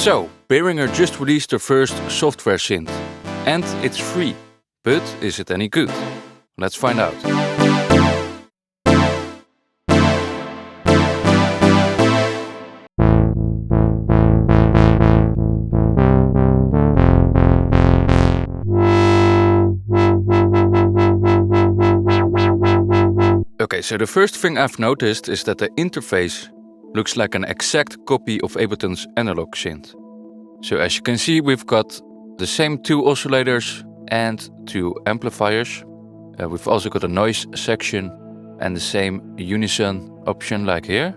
So, Behringer just released their first software synth, and it's free. But is it any good? Let's find out. Okay, so the first thing I've noticed is that the interface looks like an exact copy of Ableton's analog synth. So as you can see, we've got the same 2 oscillators and 2 amplifiers. We've also got a noise section and the same Unison option like here,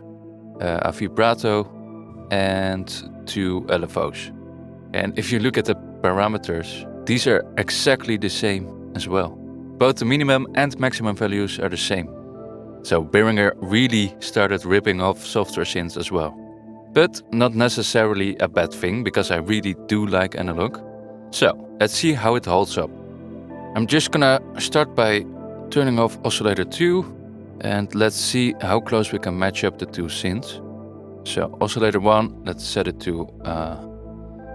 a vibrato and 2 LFOs. And if you look at the parameters, these are exactly the same as well. Both the minimum and maximum values are the same. So Behringer really started ripping off software synths as well. But not necessarily a bad thing, because I really do like analog. So let's see how it holds up. I'm just gonna start by turning off oscillator 2 and let's see how close we can match up the 2 synths. So oscillator 1, let's set it to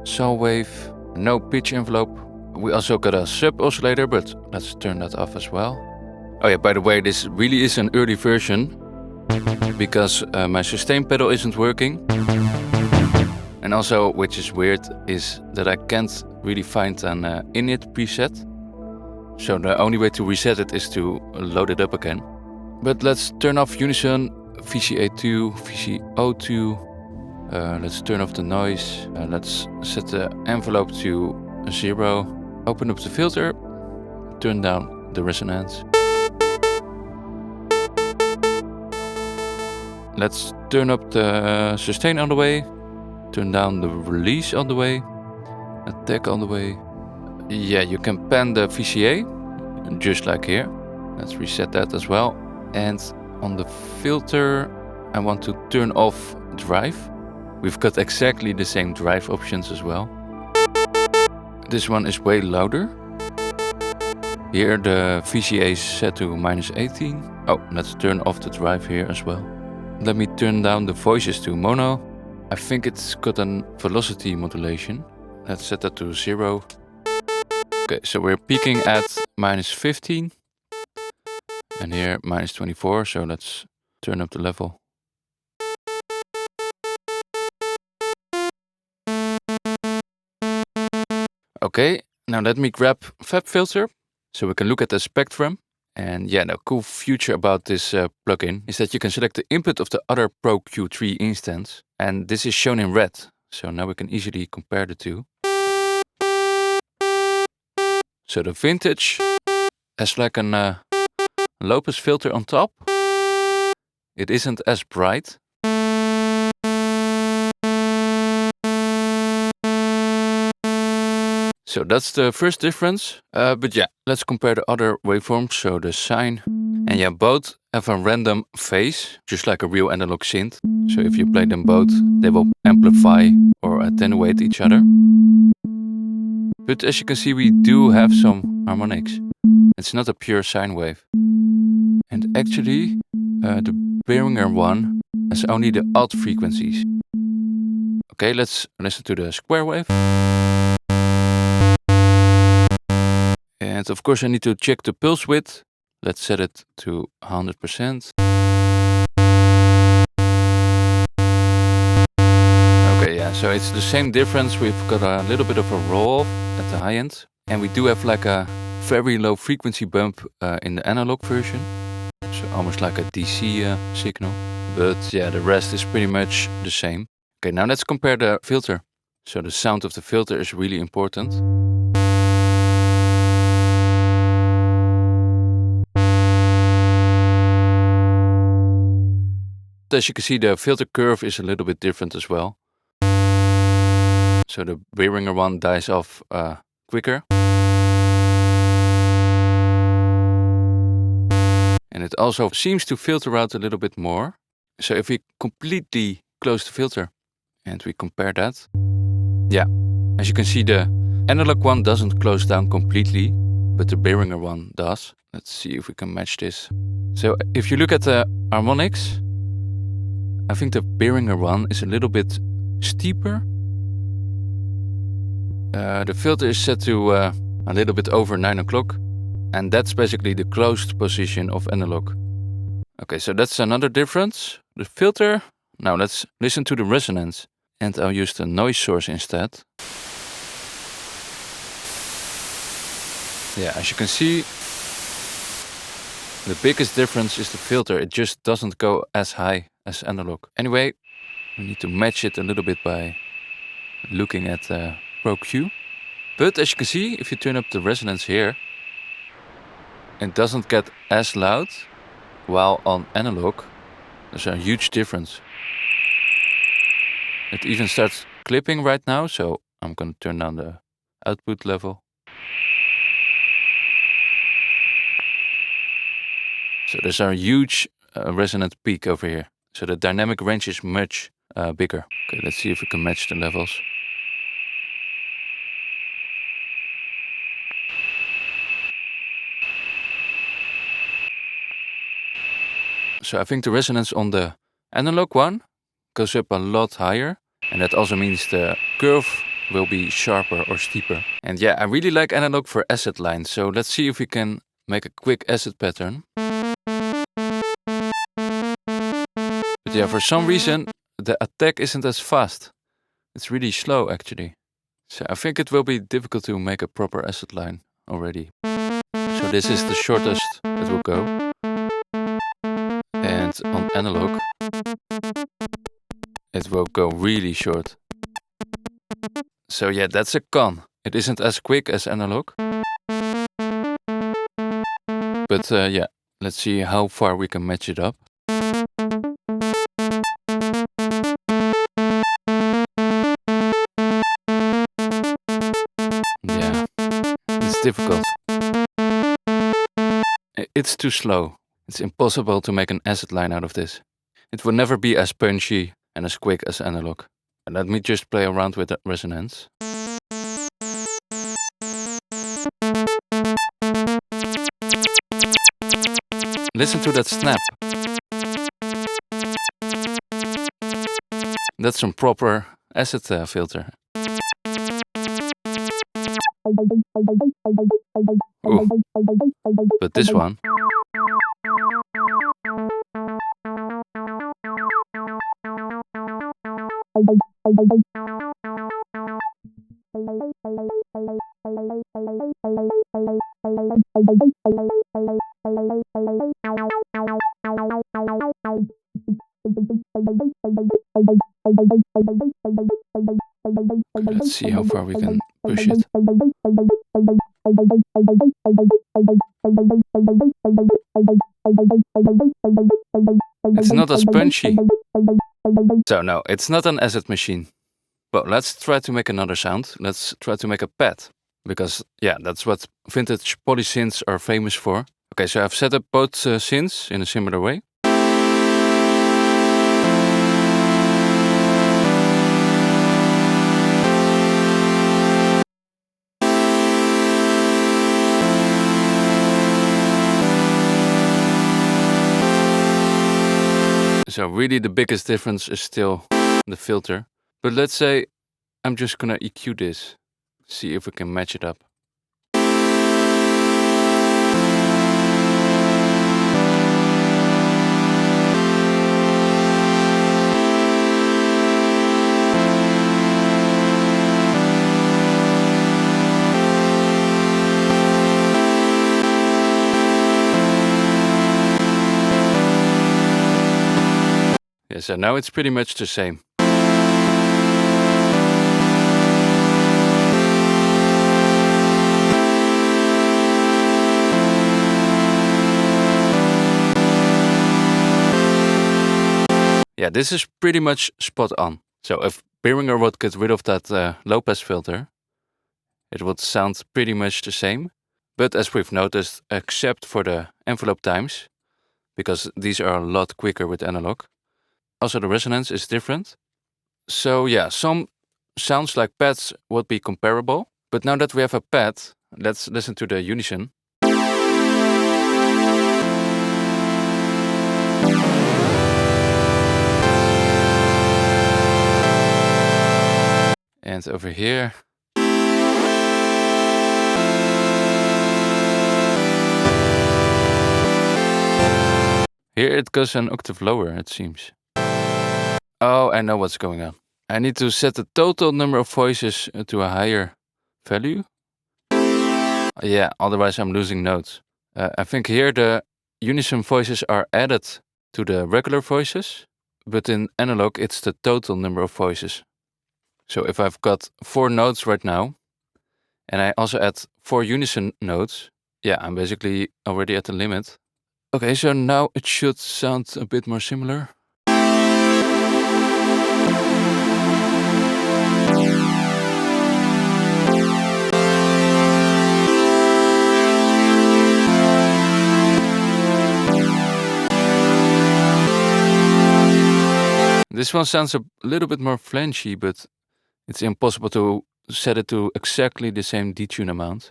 saw wave, no pitch envelope. We also got a sub oscillator, but let's turn that off as well. Oh yeah, by the way, this really is an early version because my sustain pedal isn't working. And also, which is weird, is that I can't really find an init preset. So the only way to reset it is to load it up again. But let's turn off Unison, VCA2, VCO2. Let's turn off the noise. Let's set the envelope to 0. Open up the filter, turn down the resonance. Let's turn up the sustain on the way, turn down the release on the way, attack on the way. Yeah, you can pan the VCA, just like here. Let's reset that as well. And on the filter, I want to turn off drive. We've got exactly the same drive options as well. This one is way louder. Here the VCA is set to -18. Oh, let's turn off the drive here as well. Let me turn down the voices to mono. I think it's got a velocity modulation. Let's set that to 0. Okay, so we're peaking at -15. And here -24, so let's turn up the level. Okay, now let me grab Fab Filter so we can look at the spectrum. And yeah, the cool feature about this plugin is that you can select the input of the other Pro Q3 instance. And this is shown in red. So now we can easily compare the two. So the vintage has like a low pass filter on top. It isn't as bright. So that's the first difference. But yeah, let's compare the other waveforms. So the sine. And yeah, both have a random phase, just like a real analog synth. So if you play them both, they will amplify or attenuate each other. But as you can see, we do have some harmonics. It's not a pure sine wave. And actually, the Behringer one has only the odd frequencies. Okay, let's listen to the square wave. And of course I need to check the pulse width. Let's set it to 100%. Okay, yeah, so it's the same difference. We've got a little bit of a roll at the high end. And we do have like a very low frequency bump in the analog version. So almost like a DC signal. But yeah, the rest is pretty much the same. Okay, now let's compare the filter. So the sound of the filter is really important. As you can see, the filter curve is a little bit different as well. So the Behringer one dies off quicker. And it also seems to filter out a little bit more. So if we completely close the filter and we compare that. Yeah, as you can see, the analog one doesn't close down completely, but the Behringer one does. Let's see if we can match this. So if you look at the harmonics, I think the Behringer one is a little bit steeper The filter is set to a little bit over 9 o'clock, and that's basically the closed position of analog. Okay, so that's another difference. The filter. Now let's listen to the resonance, and I'll use the noise source instead. Yeah, as you can see, the biggest difference is the filter. It just doesn't go as high as analog. Anyway, we need to match it a little bit by looking at Pro Q. But as you can see, if you turn up the resonance here, it doesn't get as loud, while on analog, there's a huge difference. It even starts clipping right now, so I'm gonna turn down the output level. So there's a huge resonant peak over here. So the dynamic range is much bigger. Okay, let's see if we can match the levels. So I think the resonance on the analog one goes up a lot higher, and that also means the curve will be sharper or steeper. And yeah, I really like analog for acid lines, so let's see if we can make a quick acid pattern. But yeah, for some reason the attack isn't as fast. It's really slow actually. So I think it will be difficult to make a proper acid line already. So this is the shortest it will go. And on analog, it will go really short. So yeah, that's a con. It isn't as quick as analog. But yeah, let's see how far we can match it up. Yeah, it's difficult. It's too slow. It's impossible to make an acid line out of this. It will never be as punchy and as quick as analog. And let me just play around with the resonance. Listen to that snap. That's some proper acid filter. Ooh. But this one. Let's see how far we can push it. It's not as punchy. So no, it's not an acid machine. Well, let's try to make another sound. Let's try to make a pad. Because yeah, that's what vintage polysynths are famous for. Okay, so I've set up both synths in a similar way. So really the biggest difference is still the filter. But let's say I'm just gonna EQ this. See if we can match it up. Yeah, so now it's pretty much the same. Yeah, this is pretty much spot on. So if Behringer would get rid of that low pass filter, it would sound pretty much the same. But as we've noticed, except for the envelope times, because these are a lot quicker with analog, also the resonance is different. So yeah, some sounds like pads would be comparable. But now that we have a pad, let's listen to the Unison. And over here, Here it goes an octave lower, it seems. Oh, I know what's going on. I need to set the total number of voices to a higher value. Yeah, otherwise I'm losing notes. I think here the Unison voices are added to the regular voices, but in analog it's the total number of voices. So if I've got 4 notes right now, and I also add 4 Unison notes, yeah, I'm basically already at the limit. Okay, so now it should sound a bit more similar. This one sounds a little bit more flanchy, but it's impossible to set it to exactly the same detune amount.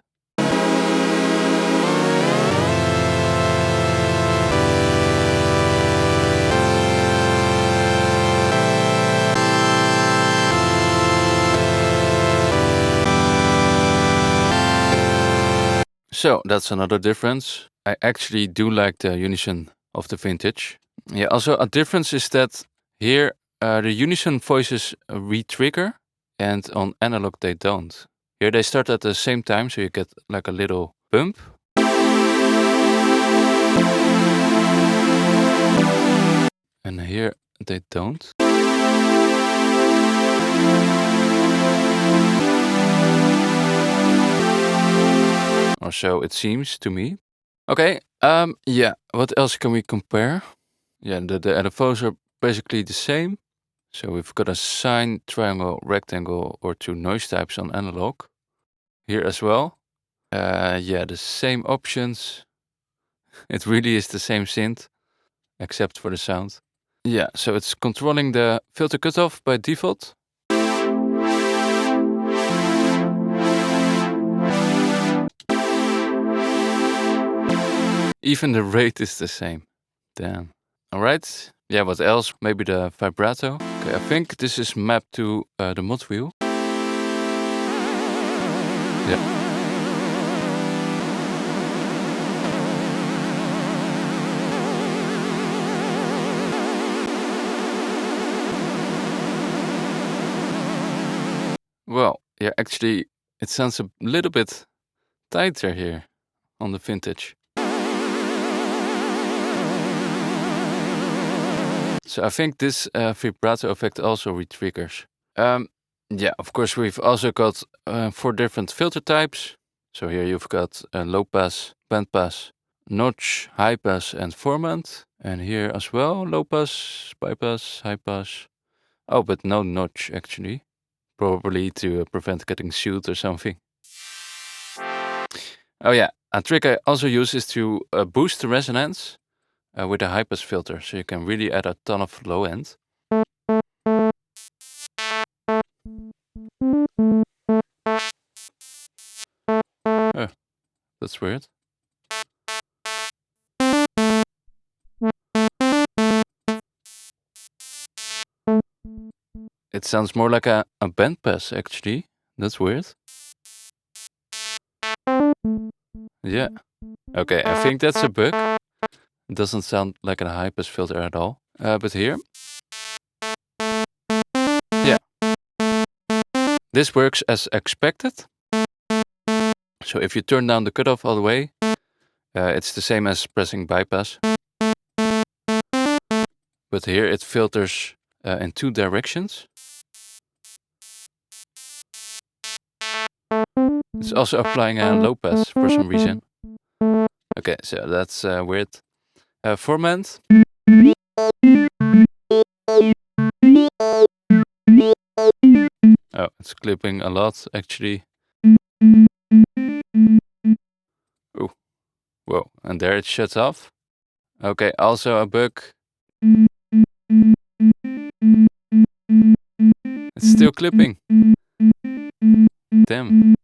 So that's another difference. I actually do like the Unison of the vintage. Yeah, also a difference is that here the Unison voices re-trigger, and on analog they don't. Here they start at the same time, so you get like a little bump. And here they don't. Or so it seems to me. Okay, yeah, what else can we compare? Yeah, the LFOs are basically the same. So we've got a sine, triangle, rectangle, or 2 noise types on analog. Here as well. Yeah, the same options. It really is the same synth, except for the sound. Yeah, so it's controlling the filter cutoff by default. Even the rate is the same. Damn. Alright. Yeah, what else? Maybe the vibrato. Okay, I think this is mapped to the mod wheel. Yeah. Well, yeah, actually, it sounds a little bit tighter here on the vintage. So I think this vibrato effect also re-triggers. Yeah, of course, we've also got 4 different filter types. So here you've got low pass, band pass, notch, high pass, and formant. And here as well, low pass, bypass, high pass. Oh, but no notch actually. Probably to prevent getting sued or something. Oh yeah, a trick I also use is to boost the resonance with a high pass filter. So you can really add a ton of low end. Oh, that's weird. It sounds more like a band pass actually. That's weird. Yeah. Okay, I think that's a bug. It doesn't sound like a high pass filter at all. But here. Yeah. This works as expected. So if you turn down the cutoff all the way, it's the same as pressing bypass. But here it filters in 2 directions. It's also applying a low pass for some reason. Okay, so that's weird. Formant. Oh, it's clipping a lot actually. Ooh, whoa, and there it shuts off. Okay, also a bug. It's still clipping. Damn.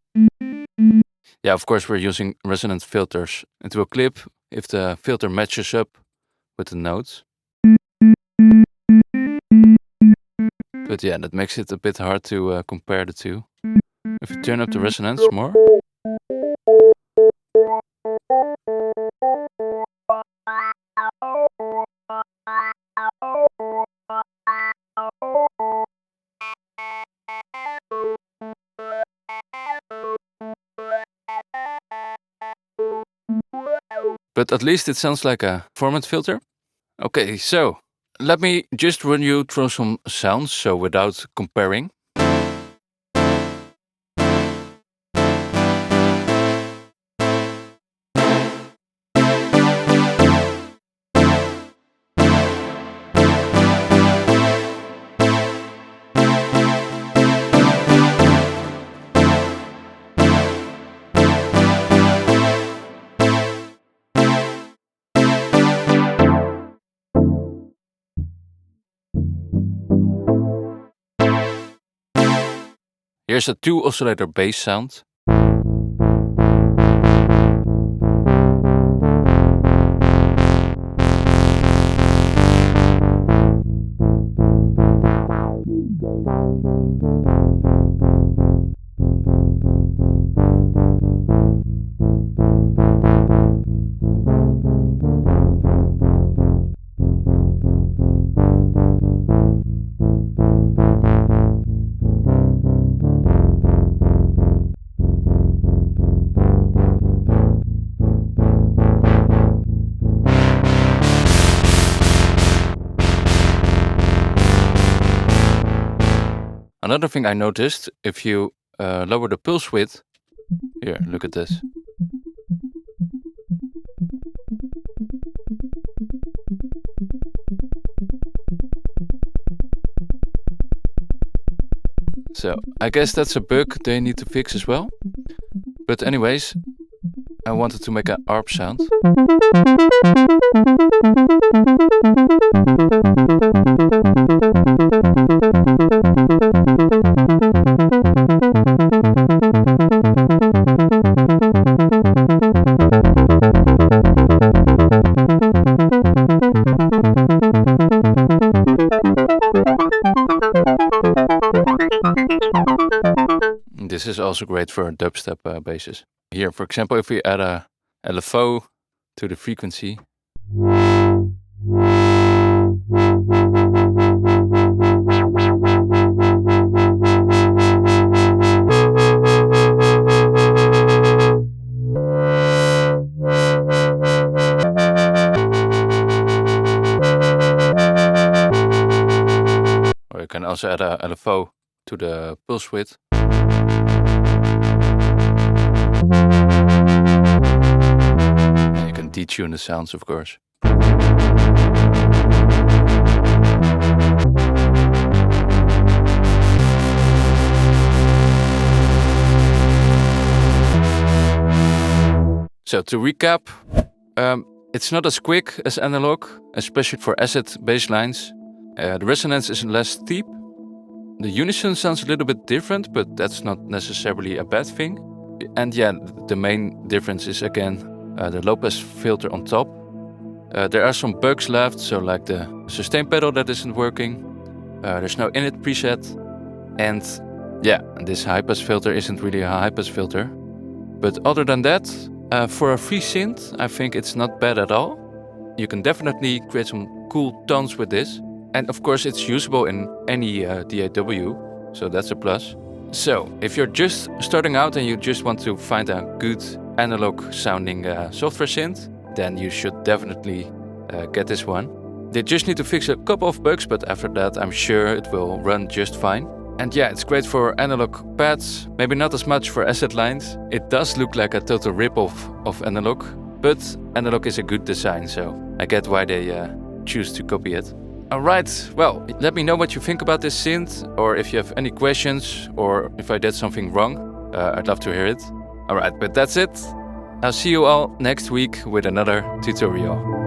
Yeah, of course we're using resonant filters. It will clip if the filter matches up with the notes. But yeah, that makes it a bit hard to compare the two. If you turn up the resonance more. but at least it sounds like a format filter. Okay, so let me just run you through some sounds, so without comparing. Here's a 2 oscillator bass sound. Another thing I noticed, if you lower the pulse width, here, look at this. So, I guess that's a bug they need to fix as well. But anyways, I wanted to make an ARP sound. This is also great for dubstep basses. Here, for example, if we add a LFO to the frequency. Or you can also add a LFO to the pulse width. And you can detune the sounds, of course. So to recap, it's not as quick as analog, especially for acid bass lines. The resonance is less steep. The Unison sounds a little bit different, but that's not necessarily a bad thing. And yeah, the main difference is again the low pass filter on top. There are some bugs left, so like the sustain pedal that isn't working. There's no init preset. And yeah, this high pass filter isn't really a high pass filter. But other than that, for a free synth, I think it's not bad at all. You can definitely create some cool tones with this. And of course it's usable in any DAW, so that's a plus. So, if you're just starting out and you just want to find a good analog sounding software synth, then you should definitely get this one. They just need to fix a couple of bugs, but after that I'm sure it will run just fine. And yeah, it's great for analog pads, maybe not as much for acid lines. It does look like a total rip-off of analog, but analog is a good design, so I get why they choose to copy it. Alright, well, let me know what you think about this synth, or if you have any questions, or if I did something wrong. I'd love to hear it. Alright, but that's it. I'll see you all next week with another tutorial.